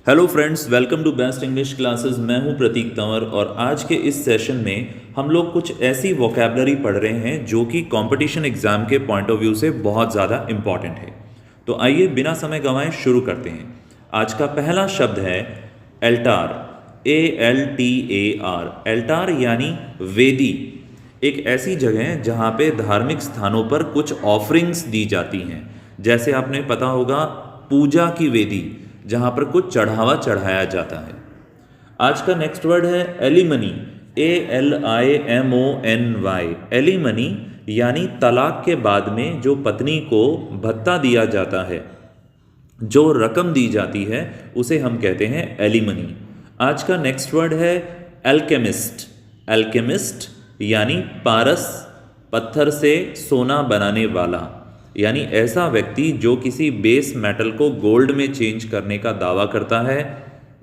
Hello friends, welcome to best English classes. मैं हूं प्रतीक तंवर और आज के इस सेशन में हम लोग कुछ ऐसी वोकैबलरी पढ़ रहे हैं जो कि कंपटीशन एग्जाम के पॉइंट ऑफ व्यू से बहुत ज़्यादा इम्पॉर्टेंट है। तो आइए बिना समय गंवाए शुरू करते हैं। आज का पहला शब्द है एल्टार, ALTAR। एल्टार यानी वेदी, एक ऐसी जगह है जहाँ पे धार्मिक स्थानों पर कुछ ऑफरिंग्स दी जाती हैं। जैसे आपने पता होगा पूजा की वेदी, जहाँ पर कुछ चढ़ावा चढ़ाया जाता है। आज का नेक्स्ट वर्ड है एलिमनी, ALIMONY। एलिमनी यानी तलाक के बाद में जो पत्नी को भत्ता दिया जाता है, जो रकम दी जाती है, उसे हम कहते हैं एलिमनी। आज का नेक्स्ट वर्ड है एल्केमिस्ट। एल्केमिस्ट यानी पारस, पत्थर से सोना बनाने वाला, यानी ऐसा व्यक्ति जो किसी बेस मेटल को गोल्ड में चेंज करने का दावा करता है,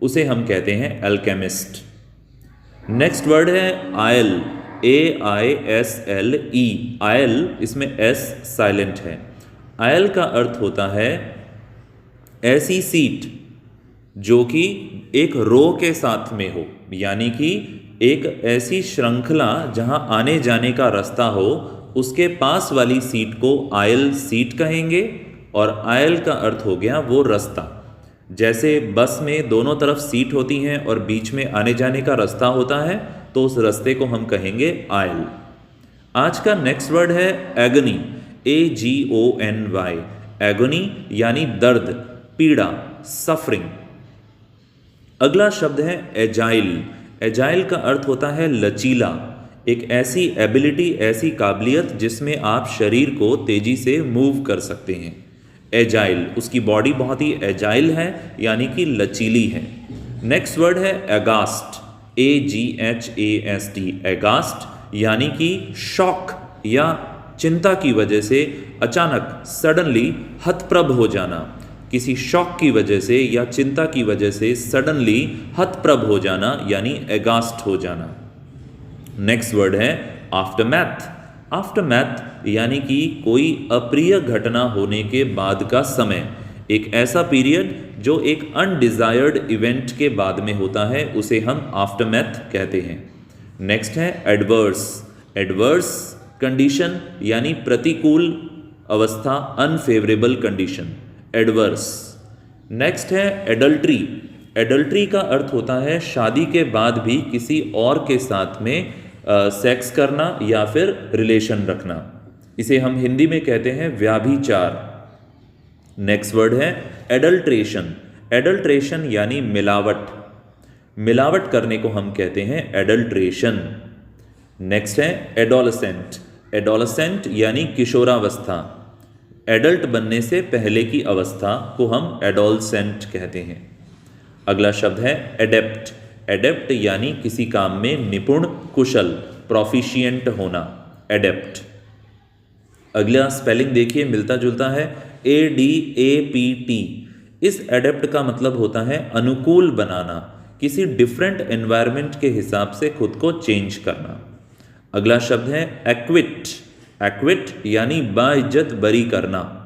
उसे हम कहते हैं एल्केमिस्ट। नेक्स्ट वर्ड है आयल, AISLE। आयल, इसमें S साइलेंट है। आयल का अर्थ होता है ऐसी सीट जो कि एक रो के साथ में हो, यानी कि एक ऐसी श्रृंखला जहां आने जाने का रास्ता हो, उसके पास वाली सीट को आयल सीट कहेंगे। और आयल का अर्थ हो गया वो रास्ता। जैसे बस में दोनों तरफ सीट होती हैं और बीच में आने जाने का रास्ता होता है, तो उस रास्ते को हम कहेंगे आयल। आज का नेक्स्ट वर्ड है एगनी, AGONY। एगोनी यानी दर्द, पीड़ा, सफरिंग। अगला शब्द है एजाइल। एजाइल का अर्थ होता है लचीला, एक ऐसी एबिलिटी, ऐसी काबिलियत जिसमें आप शरीर को तेजी से मूव कर सकते हैं। एजाइल, उसकी बॉडी बहुत ही एजाइल है, यानी कि लचीली है। नेक्स्ट वर्ड है एगास्ट, AGHAST। एगास्ट यानी कि शॉक या चिंता की वजह से अचानक सडनली हतप्रभ हो जाना। किसी शॉक की वजह से या चिंता की वजह से सडनली हतप्रभ हो जाना, यानी एगास्ट हो जाना। नेक्स्ट वर्ड है आफ्टरमैथ। आफ्टरमैथ यानी कि कोई अप्रिय घटना होने के बाद का समय, एक ऐसा पीरियड जो एक अनडिजायर्ड इवेंट के बाद में होता है, उसे हम आफ्टरमैथ कहते हैं। नेक्स्ट है एडवर्स। एडवर्स कंडीशन यानी प्रतिकूल अवस्था, अनफेवरेबल कंडीशन, एडवर्स। नेक्स्ट है एडल्ट्री। एडल्ट्री का अर्थ होता है शादी के बाद भी किसी और के साथ में सेक्स करना या फिर रिलेशन रखना। इसे हम हिंदी में कहते हैं व्याभिचार। नेक्स्ट वर्ड है एडल्ट्रेशन। एडल्ट्रेशन यानी मिलावट, मिलावट करने को हम कहते हैं एडल्ट्रेशन। नेक्स्ट है एडोलसेंट। एडोलसेंट यानी किशोरावस्था, एडल्ट बनने से पहले की अवस्था को हम एडोलसेंट कहते हैं। अगला शब्द है एडेप्ट। एडेप्ट यानी किसी काम में निपुण, कुशल, प्रोफिशिएंट होना, एडेप्ट। अगला स्पेलिंग देखिए, मिलता जुलता है, ADAPT। इस एडेप्ट का मतलब होता है अनुकूल बनाना, किसी डिफरेंट एनवायरनमेंट के हिसाब से खुद को चेंज करना। अगला शब्द है एक्विट। एक्विट यानी बाइज्जत बरी करना,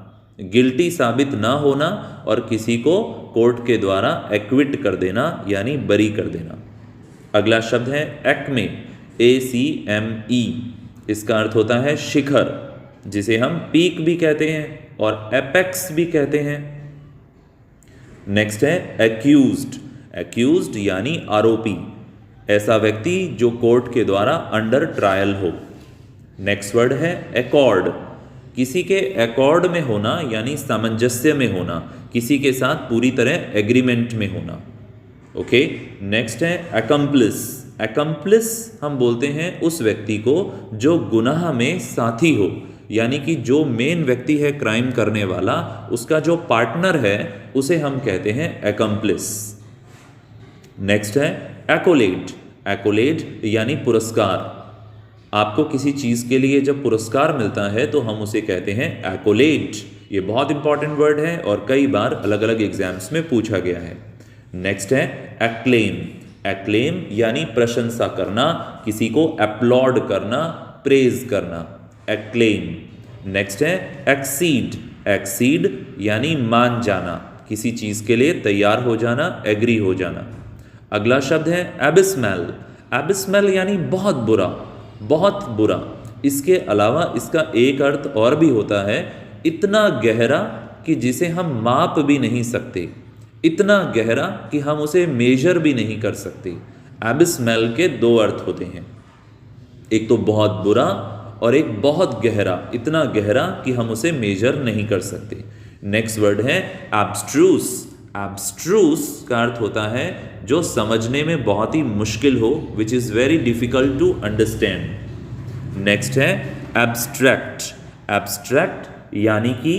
गिल्टी साबित ना होना और किसी को कोर्ट के द्वारा एक्विट कर देना, यानी बरी कर देना। अगला शब्द है एक्मे, ACME। इसका अर्थ होता है शिखर, जिसे हम पीक भी कहते हैं और एपेक्स भी कहते हैं। नेक्स्ट है एक्यूज्ड। एक्यूज्ड यानी आरोपी, ऐसा व्यक्ति जो कोर्ट के द्वारा अंडर ट्रायल हो। नेक्स्ट वर्ड है एकॉर्ड। किसी के एकॉर्ड में होना यानी सामंजस्य में होना, किसी के साथ पूरी तरह एग्रीमेंट में होना। ओके, नेक्स्ट है अकम्प्लिस। अकम्प्लिस हम बोलते हैं उस व्यक्ति को जो गुनाह में साथी हो, यानी कि जो मेन व्यक्ति है क्राइम करने वाला, उसका जो पार्टनर है, उसे हम कहते हैं अकम्प्लिस। नेक्स्ट है एक्कोलेड। एक्कोलेड यानी पुरस्कार। आपको किसी चीज़ के लिए जब पुरस्कार मिलता है तो हम उसे कहते हैं एक्कोलेड। ये बहुत इंपॉर्टेंट वर्ड है और कई बार अलग अलग एग्जाम्स में पूछा गया है। नेक्स्ट है एक्लेम। एक्लेम यानी प्रशंसा करना, किसी को अपलॉड करना, प्रेज करना, एक्लेम। नेक्स्ट है एक्सीड। एक्सीड यानी मान जाना, किसी चीज़ के लिए तैयार हो जाना, एग्री हो जाना। अगला शब्द है एबिस्मल। एबिस्मल यानी बहुत बुरा, बहुत बुरा। इसके अलावा इसका एक अर्थ और भी होता है, इतना गहरा कि जिसे हम माप भी नहीं सकते, इतना गहरा कि हम उसे मेजर भी नहीं कर सकते। एबिस्मल के दो अर्थ होते हैं, एक तो बहुत बुरा और एक बहुत गहरा, इतना गहरा कि हम उसे मेजर नहीं कर सकते। नेक्स्ट वर्ड है एब्स्ट्रूस। एब्स्ट्रूस का अर्थ होता है जो समझने में बहुत ही मुश्किल हो, which is very difficult to understand. Next है एब्स्ट्रैक्ट। एब्स्ट्रैक्ट यानी कि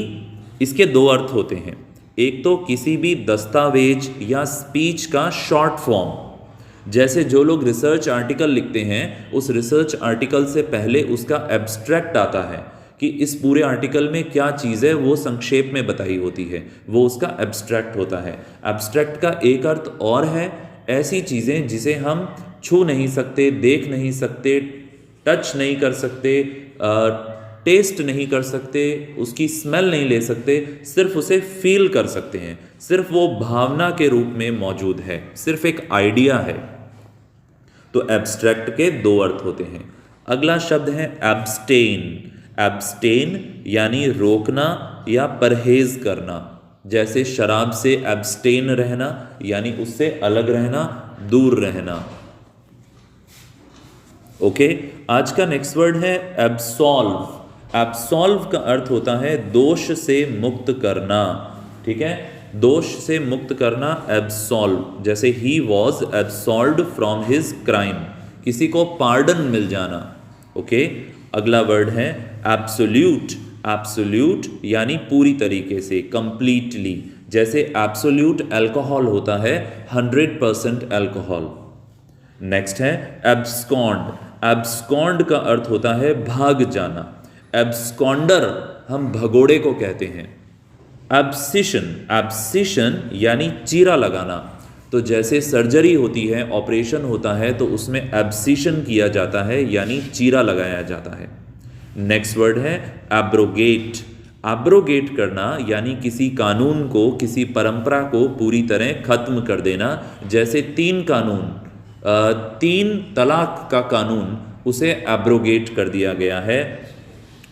इसके दो अर्थ होते हैं, एक तो किसी भी दस्तावेज या स्पीच का शॉर्ट फॉर्म, जैसे जो लोग रिसर्च आर्टिकल लिखते हैं उस रिसर्च आर्टिकल से पहले उसका एब्स्ट्रैक्ट आता है कि इस पूरे आर्टिकल में क्या चीज़ है वो संक्षेप में बताई होती है, वो उसका एब्स्ट्रैक्ट होता है। एब्स्ट्रैक्ट का एक अर्थ और है, ऐसी चीज़ें जिसे हम छू नहीं सकते, देख नहीं सकते, टच नहीं कर सकते, टेस्ट नहीं कर सकते, उसकी स्मेल नहीं ले सकते, सिर्फ उसे फील कर सकते हैं, सिर्फ वो भावना के रूप में मौजूद है, सिर्फ एक आइडिया है। तो एब्स्ट्रैक्ट के दो अर्थ होते हैं। अगला शब्द है एब्स्टेन। एब्स्टेन यानी रोकना या परहेज करना, जैसे शराब से एब्स्टेन रहना यानी उससे अलग रहना, दूर रहना। ओके, आज का नेक्स्ट वर्ड है एब्सॉल्व। एब्सॉल्व का अर्थ होता है दोष से मुक्त करना, ठीक है, दोष से मुक्त करना, एब्सॉल्व। जैसे he was absolved from his crime, किसी को पार्डन मिल जाना। ओके, अगला वर्ड है एब्सोल्यूट। एब्सोल्यूट यानी पूरी तरीके से, कंप्लीटली, जैसे एब्सोल्यूट अल्कोहल होता है 100% अल्कोहल। नेक्स्ट है एब्सकॉन्ड। एब्सकॉन्ड का अर्थ होता है भाग जाना। एब्सकॉन्डर हम भगोड़े को कहते हैं। एब्सिशन। एब्सिशन यानी चीरा लगाना, तो जैसे सर्जरी होती है, ऑपरेशन होता है, तो उसमें एब्सिशन किया जाता है यानी चीरा लगाया जाता है। नेक्स्ट वर्ड है एब्रोगेट। एब्रोगेट करना यानी किसी कानून को, किसी परंपरा को पूरी तरह खत्म कर देना, जैसे 3 कानून, 3 तलाक का कानून, उसे एब्रोगेट कर दिया गया है,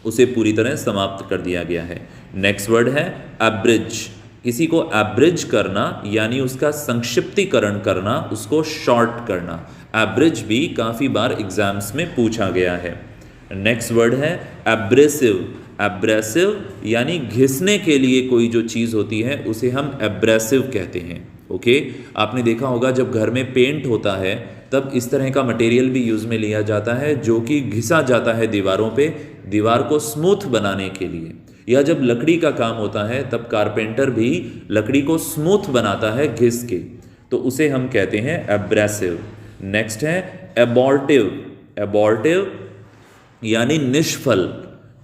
उसे पूरी तरह समाप्त कर दिया गया है। नेक्स्ट वर्ड है एब्रिज। किसी को एब्रिज करना यानी उसका संक्षिप्तीकरण करना, उसको शॉर्ट करना। एब्रिज भी काफ़ी बार एग्जाम्स में पूछा गया है। नेक्स्ट वर्ड है एब्रेसिव। एब्रेसिव यानी घिसने के लिए कोई जो चीज़ होती है उसे हम एब्रेसिव कहते हैं। ओके, आपने देखा होगा जब घर में पेंट होता है तब इस तरह का मटेरियल भी यूज़ में लिया जाता है जो कि घिसा जाता है दीवारों पे, दीवार को स्मूथ बनाने के लिए। या जब लकड़ी का काम होता है तब कारपेंटर भी लकड़ी को स्मूथ बनाता है घिस के, तो उसे हम कहते हैं एब्रेसिव। नेक्स्ट है एबॉर्टिव। एबॉर्टिव यानी निष्फल,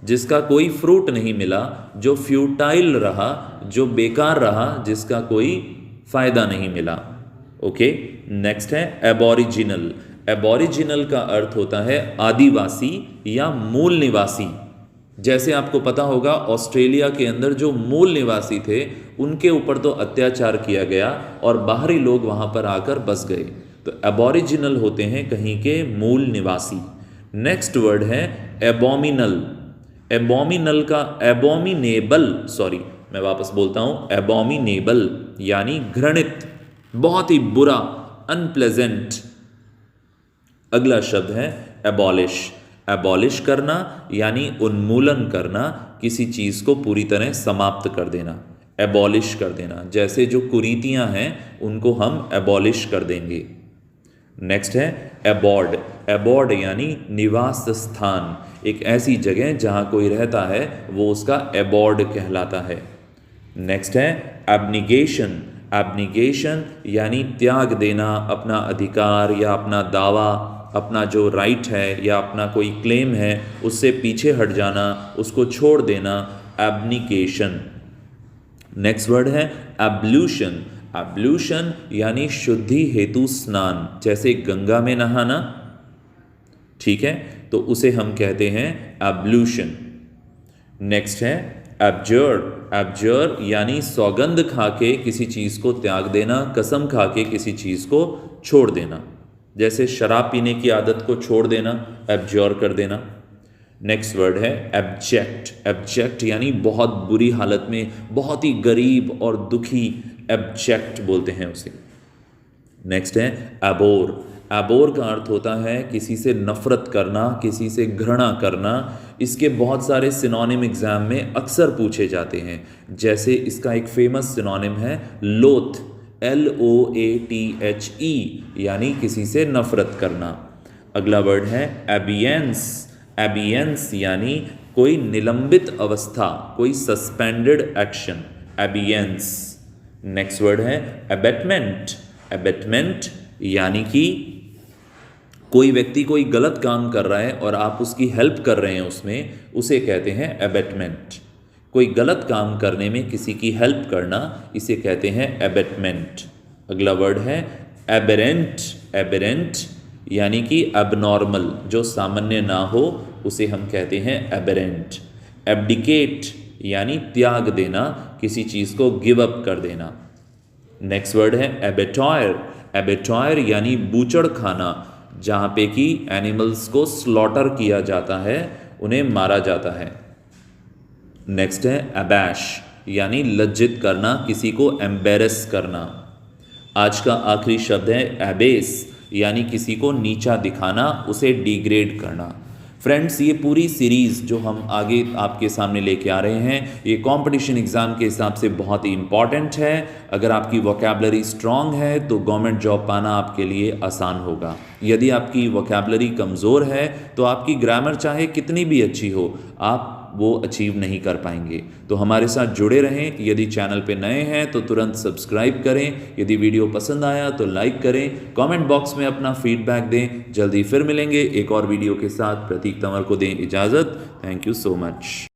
जिसका कोई फ्रूट नहीं मिला, जो फ्यूटाइल रहा, जो बेकार रहा, जिसका कोई फ़ायदा नहीं मिला। ओके, नेक्स्ट है एबॉरिजिनल। एबॉरिजिनल का अर्थ होता है आदिवासी या मूल निवासी। जैसे आपको पता होगा ऑस्ट्रेलिया के अंदर जो मूल निवासी थे उनके ऊपर तो अत्याचार किया गया और बाहरी लोग वहाँ पर आकर बस गए, तो एबॉरिजिनल होते हैं कहीं के मूल निवासी। नेक्स्ट वर्ड है एबोमिनल। एबोमिनल का एबोमिनेबल, सॉरी मैं वापस बोलता हूँ, एबोमिनेबल यानी घृणित, बहुत ही बुरा, अनप्लेजेंट। अगला शब्द है एबॉलिश। एबॉलिश करना यानी उन्मूलन करना, किसी चीज़ को पूरी तरह समाप्त कर देना, एबॉलिश कर देना। जैसे जो कुरीतियाँ हैं उनको हम एबॉलिश कर देंगे। नेक्स्ट है एबॉर्ड। एबॉर्ड यानी निवास स्थान, एक ऐसी जगह जहाँ कोई रहता है वो उसका एबॉर्ड कहलाता है। नेक्स्ट है एब्निगेशन। एब्निगेशन यानी त्याग देना, अपना अधिकार या अपना दावा, अपना जो राइट है या अपना कोई क्लेम है उससे पीछे हट जाना, उसको छोड़ देना, एब्निकेशन। नेक्स्ट वर्ड है एब्ल्यूशन। एब्ल्यूशन यानी शुद्धि हेतु स्नान, जैसे गंगा में नहाना, ठीक है, तो उसे हम कहते हैं एब्ल्यूशन। नेक्स्ट है एब्जर यानी सौगंध खा के किसी चीज़ को त्याग देना, कसम खा के किसी चीज़ को छोड़ देना। जैसे शराब पीने की आदत को छोड़ देना, एब्जर कर देना। नेक्स्ट वर्ड है एब्जेक्ट यानी बहुत बुरी हालत में, बहुत ही गरीब और दुखी, एब्जेक्ट बोलते हैं उसे। नेक्स्ट है एबोर का अर्थ होता है किसी से नफरत करना, किसी से घृणा करना। इसके बहुत सारे सिनोनिम एग्जाम में अक्सर पूछे जाते हैं। जैसे इसका एक फेमस सिनोनिम है लोथ, LOATHE यानी किसी से नफरत करना। अगला वर्ड है एबियंस यानी कोई निलंबित अवस्था, कोई सस्पेंडेड एक्शन, एबियंस। नेक्स्ट वर्ड है एबेटमेंट यानी कि कोई व्यक्ति कोई गलत काम कर रहा है और आप उसकी हेल्प कर रहे हैं उसमें, उसे कहते हैं एबेटमेंट। कोई गलत काम करने में किसी की हेल्प करना, इसे कहते हैं एबेटमेंट। अगला वर्ड है एबेरेंट यानी कि एबनॉर्मल, जो सामान्य ना हो उसे हम कहते हैं एबेरेंट। एब्डिकेट यानी त्याग देना, किसी चीज़ को गिव अप कर देना। नेक्स्ट वर्ड है एबेटॉयर यानी बूचड़ खाना, जहाँ पे कि एनिमल्स को स्लॉटर किया जाता है, उन्हें मारा जाता है। नेक्स्ट है अबैश यानी लज्जित करना, किसी को एम्बेरस करना। आज का आखिरी शब्द है एबेस यानी किसी को नीचा दिखाना, उसे डिग्रेड करना। फ्रेंड्स, ये पूरी सीरीज़ जो हम आगे आपके सामने लेके आ रहे हैं, ये कंपटीशन एग्ज़ाम के हिसाब से बहुत ही इम्पॉर्टेंट है। अगर आपकी वोकैबलरी स्ट्रांग है तो गवर्नमेंट जॉब पाना आपके लिए आसान होगा। यदि आपकी वोकैबलरी कमज़ोर है तो आपकी ग्रामर चाहे कितनी भी अच्छी हो, आप वो अचीव नहीं कर पाएंगे। तो हमारे साथ जुड़े रहें। यदि चैनल पे नए हैं तो तुरंत सब्सक्राइब करें। यदि वीडियो पसंद आया तो लाइक करें, कमेंट बॉक्स में अपना फीडबैक दें। जल्दी फिर मिलेंगे एक और वीडियो के साथ। प्रतीक तंवर को दें इजाज़त। Thank you so much.